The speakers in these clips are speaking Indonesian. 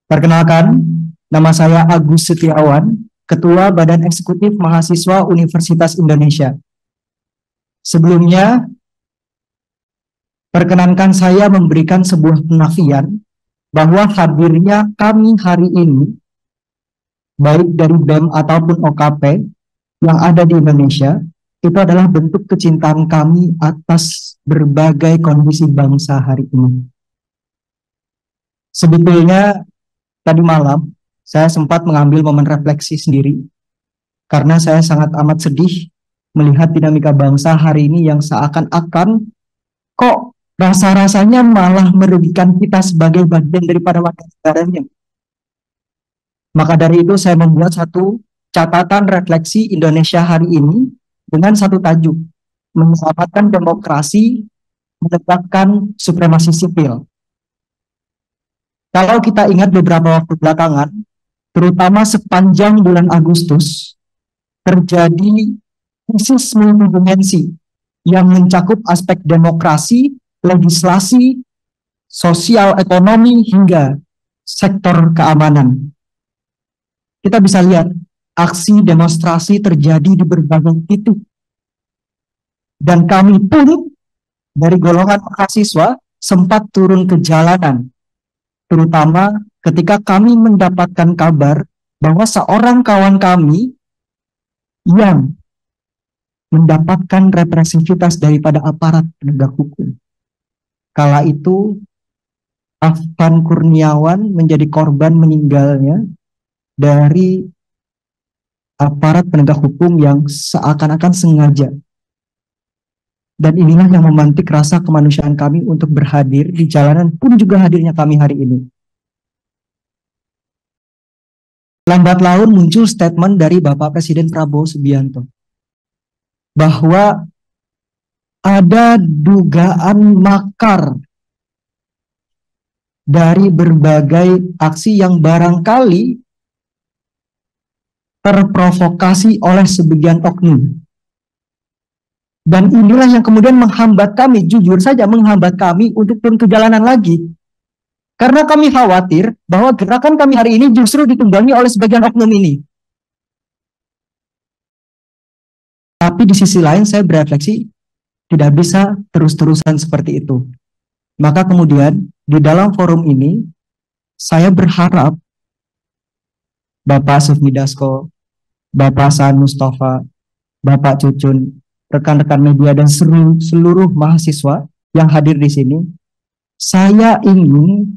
Perkenalkan, nama saya Agus Setiawan, Ketua Badan Eksekutif Mahasiswa Universitas Indonesia. Sebelumnya, perkenankan saya memberikan sebuah penafian bahwa hadirnya kami hari ini, baik dari BEM ataupun OKP yang ada di Indonesia, itu adalah bentuk kecintaan kami atas berbagai kondisi bangsa hari ini. Sebetulnya, tadi malam, saya sempat mengambil momen refleksi sendiri, karena saya sangat amat sedih melihat dinamika bangsa hari ini yang seakan-akan kok rasa-rasanya malah merugikan kita sebagai bagian daripada warga negaranya. Maka dari itu saya membuat satu catatan refleksi Indonesia hari ini dengan satu tajuk, menyelamatkan demokrasi, menegakkan supremasi sipil. Kalau kita ingat beberapa waktu belakangan, terutama sepanjang bulan Agustus, terjadi krisis multidimensi yang mencakup aspek demokrasi, legislasi, sosial, ekonomi, hingga sektor keamanan. Kita bisa lihat aksi demonstrasi terjadi di berbagai titik. Dan kami pun dari golongan mahasiswa sempat turun ke jalanan, terutama ketika kami mendapatkan kabar bahwa seorang kawan kami yang mendapatkan represivitas daripada aparat penegak hukum. Kala itu, Afan Kurniawan menjadi korban meninggalnya dari aparat penegak hukum yang seakan-akan sengaja. Dan inilah yang memantik rasa kemanusiaan kami untuk berhadir di jalanan pun juga hadirnya kami hari ini. Lambat laun muncul statement dari Bapak Presiden Prabowo Subianto bahwa ada dugaan makar dari berbagai aksi yang barangkali terprovokasi oleh sebagian oknum. Dan inilah yang kemudian menghambat kami, jujur saja menghambat kami untuk turun ke jalanan lagi. Karena kami khawatir bahwa gerakan kami hari ini justru ditunggangi oleh sebagian oknum ini. Tapi di sisi lain saya berefleksi, tidak bisa terus-terusan seperti itu. Maka kemudian di dalam forum ini, saya berharap Bapak Sufmi Dasko, Bapak Saan Mustafa, Bapak Cucun, rekan-rekan media dan seluruh mahasiswa yang hadir di sini, saya ingin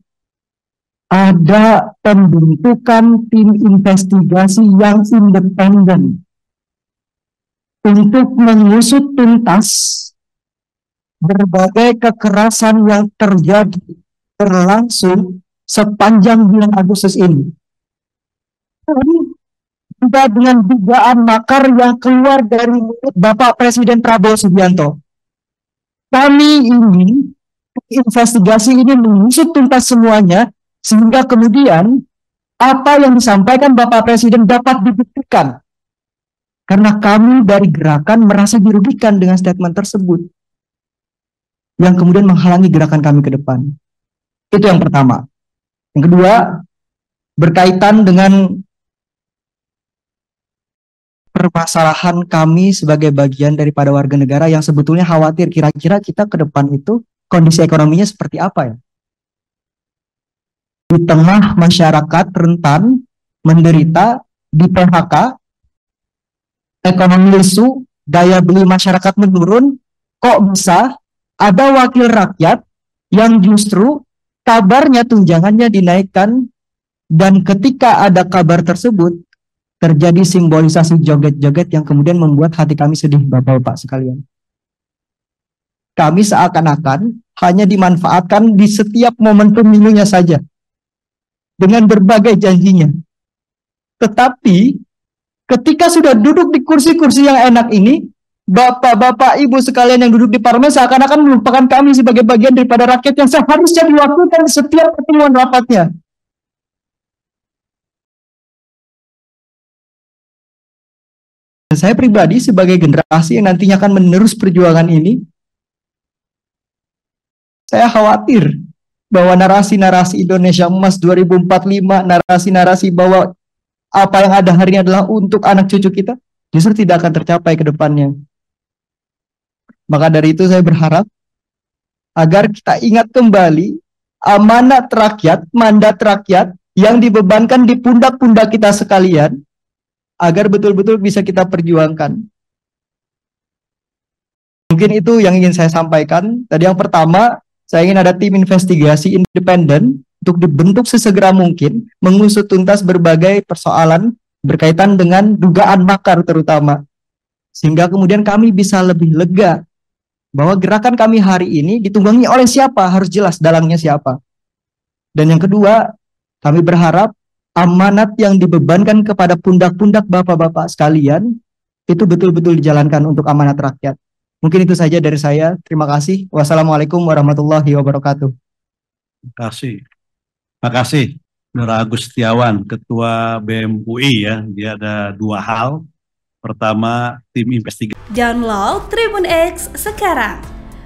ada pembentukan tim investigasi yang independen untuk mengusut tuntas berbagai kekerasan yang terjadi berlangsung sepanjang bulan Agustus ini. Juga dengan dugaan makar yang keluar dari mulut Bapak Presiden Prabowo Subianto. Kami ingin investigasi ini mengusut tuntas semuanya, sehingga kemudian apa yang disampaikan Bapak Presiden dapat dibuktikan. Karena kami dari gerakan merasa dirugikan dengan statement tersebut, yang kemudian menghalangi gerakan kami ke depan. Itu yang pertama. Yang kedua, berkaitan dengan permasalahan kami sebagai bagian daripada warga negara yang sebetulnya khawatir kira-kira kita ke depan itu kondisi ekonominya seperti apa ya? Di tengah masyarakat rentan, menderita, di PHK, ekonomi lesu, daya beli masyarakat menurun, kok bisa ada wakil rakyat yang justru kabarnya tunjangannya dinaikkan, dan ketika ada kabar tersebut, terjadi simbolisasi joget-joget yang kemudian membuat hati kami sedih, Bapak-Bapak sekalian. Kami seakan-akan hanya dimanfaatkan di setiap momen pemilunya saja, dengan berbagai janjinya. Tetapi, ketika sudah duduk di kursi-kursi yang enak ini, Bapak-Bapak, Ibu sekalian yang duduk di parlemen seakan-akan melupakan kami sebagai bagian daripada rakyat yang seharusnya diwakilkan setiap pertemuan rapatnya. Saya pribadi sebagai generasi yang nantinya akan menerus perjuangan ini, saya khawatir bahwa narasi-narasi Indonesia Emas 2045, narasi-narasi bahwa apa yang ada hari ini adalah untuk anak cucu kita, justru tidak akan tercapai ke depannya. Maka dari itu saya berharap agar kita ingat kembali amanat rakyat, mandat rakyat yang dibebankan di pundak-pundak kita sekalian, agar betul-betul bisa kita perjuangkan. Mungkin itu yang ingin saya sampaikan. Tadi yang pertama, saya ingin ada tim investigasi independen untuk dibentuk sesegera mungkin, mengusut tuntas berbagai persoalan berkaitan dengan dugaan makar terutama. Sehingga kemudian kami bisa lebih lega bahwa gerakan kami hari ini ditunggangi oleh siapa, harus jelas dalangnya siapa. Dan yang kedua, kami berharap amanat yang dibebankan kepada pundak-pundak bapak-bapak sekalian itu betul-betul dijalankan untuk amanat rakyat. Mungkin itu saja dari saya. Terima kasih. Wassalamualaikum warahmatullahi wabarakatuh. Terima kasih. Terima kasih, Nur Agus Setiawan, Ketua BEM UI ya. Dia ada dua hal. Pertama, tim investigasi. Download Tribun X sekarang.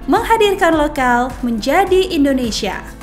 Menghadirkan lokal menjadi Indonesia.